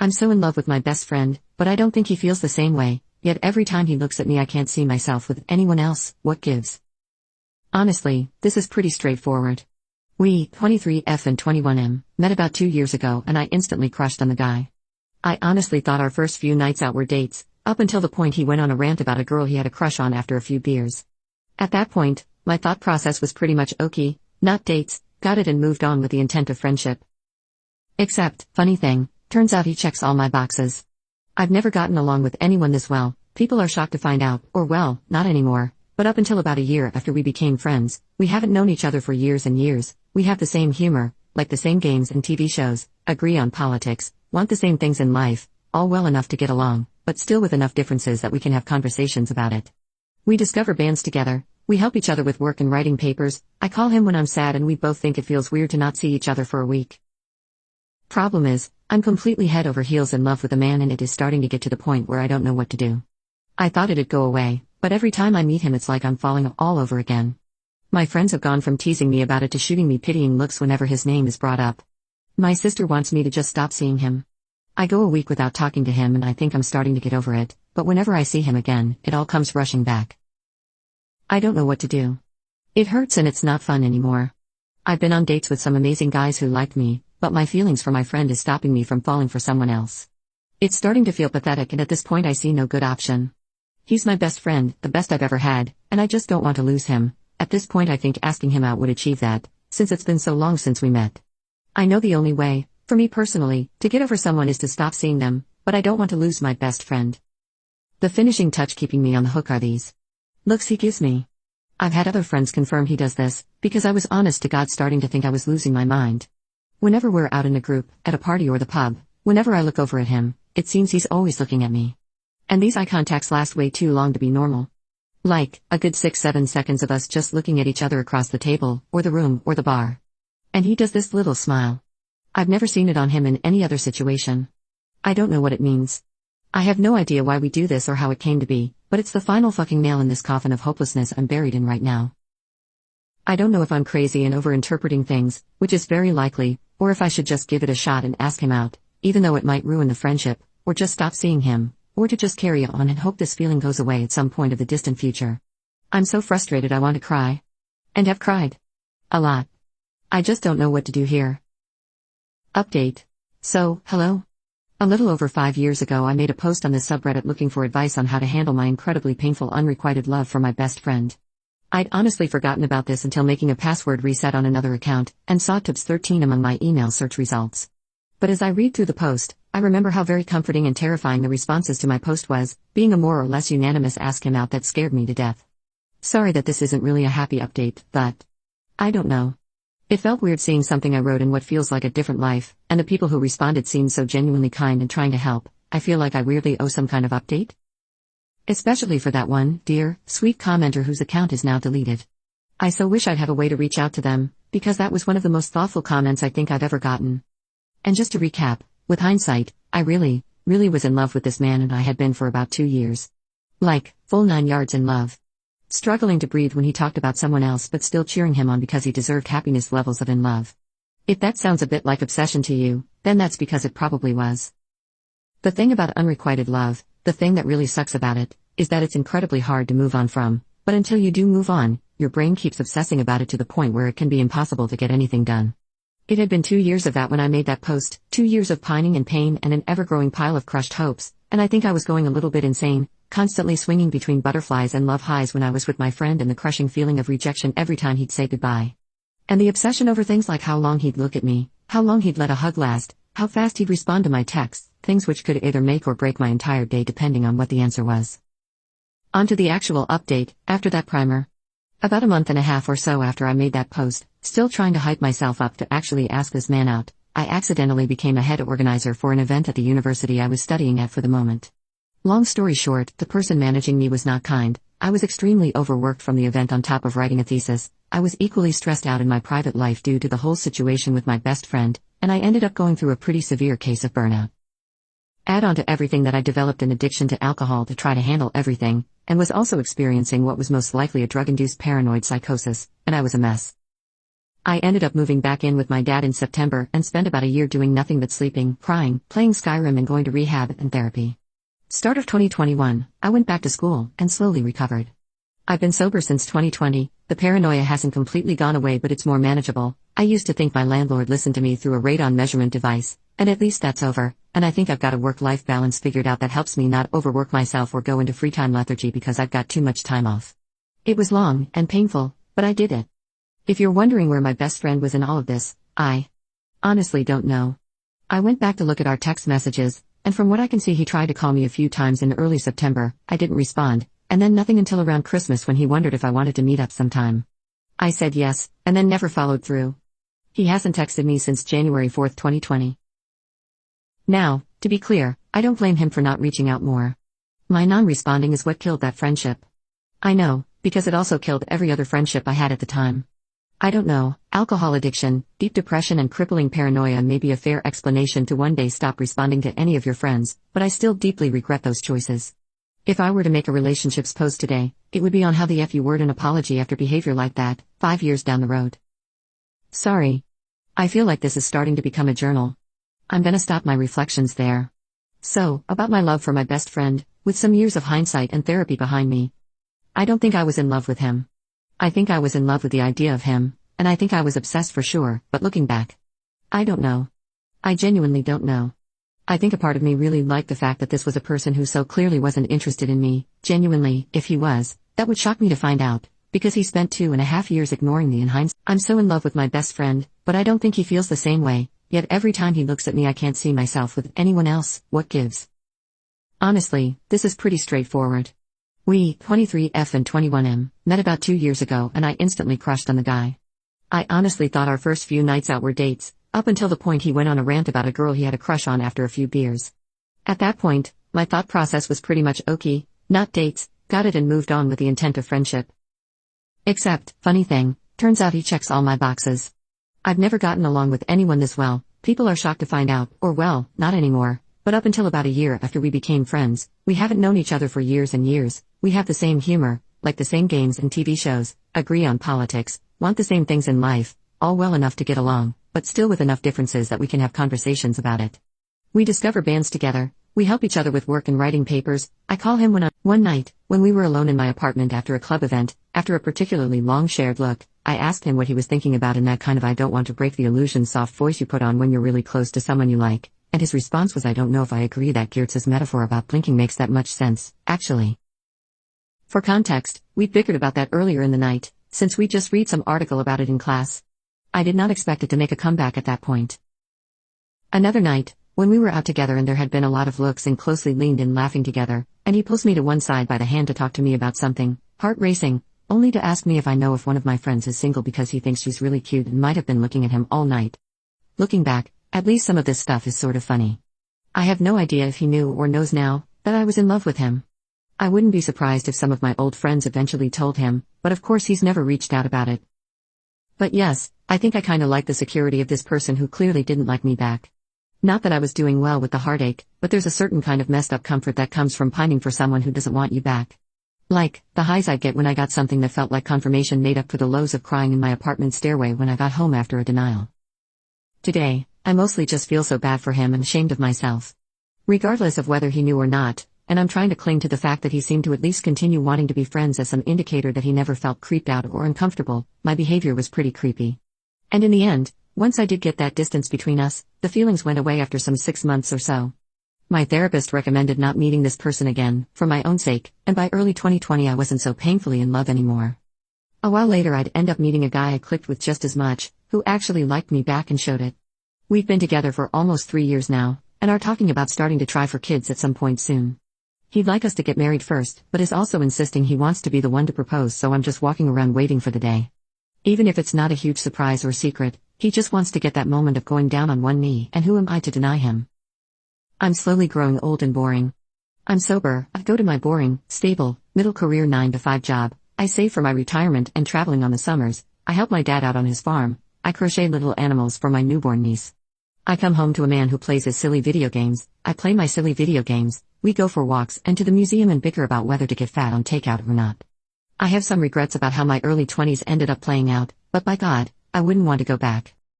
I'm so in love with my best friend, but I don't think he feels the same way, yet every time he looks at me I can't see myself with anyone else. What gives? Honestly, this is pretty straightforward. We, 23F and 21M, met about 2 years ago and I instantly crushed on the guy. I honestly thought our first few nights out were dates, up until the point he went on a rant about a girl he had a crush on after a few beers. At that point, my thought process was pretty much okay, not dates, got it, and moved on with the intent of friendship. Except, funny thing, turns out he checks all my boxes. I've never gotten along with anyone this well. People are shocked to find out, or well, not anymore, but up until about a year after we became friends, we haven't known each other for years and years. We have the same humor, like the same games and TV shows, agree on politics, want the same things in life, all well enough to get along, but still with enough differences that we can have conversations about it. We discover bands together, we help each other with work and writing papers, I call him when I'm sad and we both think it feels weird to not see each other for a week. Problem is, I'm completely head over heels in love with a man and it is starting to get to the point where I don't know what to do. I thought it'd go away, but every time I meet him it's like I'm falling all over again. My friends have gone from teasing me about it to shooting me pitying looks whenever his name is brought up. My sister wants me to just stop seeing him. I go a week without talking to him and I think I'm starting to get over it, but whenever I see him again, it all comes rushing back. I don't know what to do. It hurts and it's not fun anymore. I've been on dates with some amazing guys who liked me, but my feelings for my friend is stopping me from falling for someone else. It's starting to feel pathetic and at this point I see no good option. He's my best friend, the best I've ever had, and I just don't want to lose him. At this point I think asking him out would achieve that, since it's been so long since we met. I know the only way, for me personally, to get over someone is to stop seeing them, but I don't want to lose my best friend. The finishing touch keeping me on the hook are these looks he gives me. I've had other friends confirm he does this, because I was honest to God starting to think I was losing my mind. Whenever we're out in a group, at a party or the pub, whenever I look over at him, it seems he's always looking at me. And these eye contacts last way too long to be normal. Like, a good 6-7 seconds of us just looking at each other across the table, or the room, or the bar. And he does this little smile. I've never seen it on him in any other situation. I don't know what it means. I have no idea why we do this or how it came to be, but it's the final fucking nail in this coffin of hopelessness I'm buried in right now. I don't know if I'm crazy and over-interpreting things, which is very likely, or if I should just give it a shot and ask him out, even though it might ruin the friendship, or just stop seeing him, or to just carry on and hope this feeling goes away at some point of the distant future. I'm so frustrated I want to cry. And have cried. A lot. I just don't know what to do here. Update. So, hello? A little over 5 years ago I made a post on this subreddit looking for advice on how to handle my incredibly painful unrequited love for my best friend. I'd honestly forgotten about this until making a password reset on another account, and saw tips 13 among my email search results. But as I read through the post, I remember how very comforting and terrifying the responses to my post was, being a more or less unanimous ask him out that scared me to death. Sorry that this isn't really a happy update, but I don't know. It felt weird seeing something I wrote in what feels like a different life, and the people who responded seemed so genuinely kind and trying to help. I feel like I weirdly owe some kind of update. Especially for that one, dear, sweet commenter whose account is now deleted. I so wish I'd have a way to reach out to them, because that was one of the most thoughtful comments I think I've ever gotten. And just to recap, with hindsight, I really was in love with this man and I had been for about 2 years. Like, full 9 yards in love. Struggling to breathe when he talked about someone else but still cheering him on because he deserved happiness levels of in love. If that sounds a bit like obsession to you, then that's because it probably was. The thing about unrequited love, the thing that really sucks about it, is that it's incredibly hard to move on from, but until you do move on, your brain keeps obsessing about it to the point where it can be impossible to get anything done. It had been 2 years of that when I made that post, 2 years of pining and pain and an ever-growing pile of crushed hopes, and I think I was going a little bit insane, constantly swinging between butterflies and love highs when I was with my friend and the crushing feeling of rejection every time he'd say goodbye. And the obsession over things like how long he'd look at me, how long he'd let a hug last, how fast he'd respond to my texts, things which could either make or break my entire day depending on what the answer was. On to the actual update, after that primer. About a month and a half or so after I made that post, still trying to hype myself up to actually ask this man out, I accidentally became a head organizer for an event at the university I was studying at for the moment. Long story short, the person managing me was not kind. I was extremely overworked from the event on top of writing a thesis. I was equally stressed out in my private life due to the whole situation with my best friend, and I ended up going through a pretty severe case of burnout. Add on to everything that I developed an addiction to alcohol to try to handle everything, and was also experiencing what was most likely a drug-induced paranoid psychosis, and I was a mess. I ended up moving back in with my dad in September and spent about a year doing nothing but sleeping, crying, playing Skyrim and going to rehab and therapy. Start of 2021, I went back to school and slowly recovered. I've been sober since 2020, the paranoia hasn't completely gone away but it's more manageable. I used to think my landlord listened to me through a radon measurement device, and at least that's over, and I think I've got a work-life balance figured out that helps me not overwork myself or go into free time lethargy because I've got too much time off. It was long and painful, but I did it. If you're wondering where my best friend was in all of this, I honestly don't know. I went back to look at our text messages, and from what I can see he tried to call me a few times in early September, I didn't respond, and then nothing until around Christmas when he wondered if I wanted to meet up sometime. I said yes, and then never followed through. He hasn't texted me since January 4, 2020. Now, to be clear, I don't blame him for not reaching out more. My non-responding is what killed that friendship. I know, because it also killed every other friendship I had at the time. I don't know, alcohol addiction, deep depression and crippling paranoia may be a fair explanation to one day stop responding to any of your friends, but I still deeply regret those choices. If I were to make a relationships post today, it would be on how the F you word an apology after behavior like that, 5 years down the road. Sorry. I feel like this is starting to become a journal. I'm gonna stop my reflections there. So, about my love for my best friend, with some years of hindsight and therapy behind me. I don't think I was in love with him. I think I was in love with the idea of him, and I think I was obsessed for sure, but looking back, I don't know. I genuinely don't know. I think a part of me really liked the fact that this was a person who so clearly wasn't interested in me, genuinely, if he was, that would shock me to find out, because he spent 2.5 years ignoring me in hindsight. I'm so in love with my best friend, but I don't think he feels the same way, yet every time he looks at me I can't see myself with anyone else, what gives? Honestly, this is pretty straightforward. We, 23F and 21M, met about 2 years ago and I instantly crushed on the guy. I honestly thought our first few nights out were dates, up until the point he went on a rant about a girl he had a crush on after a few beers. At that point, my thought process was pretty much okay, not dates, got it and moved on with the intent of friendship. Except, funny thing, turns out he checks all my boxes. I've never gotten along with anyone this well, people are shocked to find out, or well, not anymore, but up until about a year after we became friends, we haven't known each other for years and years, we have the same humor, like the same games and TV shows, agree on politics, want the same things in life, all well enough to get along, but still with enough differences that we can have conversations about it. We discover bands together, we help each other with work and writing papers. I call him one night, when we were alone in my apartment after a club event, after a particularly long shared look, I asked him what he was thinking about in that kind of I don't want to break the illusion soft voice you put on when you're really close to someone you like, and his response was I don't know if I agree that Geertz's metaphor about blinking makes that much sense, actually. For context, we bickered about that earlier in the night, since we just read some article about it in class. I did not expect it to make a comeback at that point. Another night, when we were out together and there had been a lot of looks and closely leaned in laughing together, and he pulls me to one side by the hand to talk to me about something, heart racing, only to ask me if I know if one of my friends is single because he thinks she's really cute and might have been looking at him all night. Looking back, at least some of this stuff is sort of funny. I have no idea if he knew or knows now that I was in love with him. I wouldn't be surprised if some of my old friends eventually told him, but of course he's never reached out about it. But yes, I think I kinda like the security of this person who clearly didn't like me back. Not that I was doing well with the heartache, but there's a certain kind of messed up comfort that comes from pining for someone who doesn't want you back. Like, the highs I'd get when I got something that felt like confirmation made up for the lows of crying in my apartment stairway when I got home after a denial. Today, I mostly just feel so bad for him and ashamed of myself. Regardless of whether he knew or not, and I'm trying to cling to the fact that he seemed to at least continue wanting to be friends as some indicator that he never felt creeped out or uncomfortable, my behavior was pretty creepy. And in the end, once I did get that distance between us, the feelings went away after some 6 months or so. My therapist recommended not meeting this person again, for my own sake, and by early 2020 I wasn't so painfully in love anymore. A while later I'd end up meeting a guy I clicked with just as much, who actually liked me back and showed it. We've been together for almost 3 years now, and are talking about starting to try for kids at some point soon. He'd like us to get married first, but is also insisting he wants to be the one to propose, so I'm just walking around waiting for the day. Even if it's not a huge surprise or secret, he just wants to get that moment of going down on one knee, and who am I to deny him? I'm slowly growing old and boring. I'm sober, I go to my boring, stable, middle career 9-to-5 job, I save for my retirement and traveling on the summers, I help my dad out on his farm, I crochet little animals for my newborn niece. I come home to a man who plays his silly video games, I play my silly video games, we go for walks and to the museum and bicker about whether to get fat on takeout or not. I have some regrets about how my early 20s ended up playing out, but by God, I wouldn't want to go back.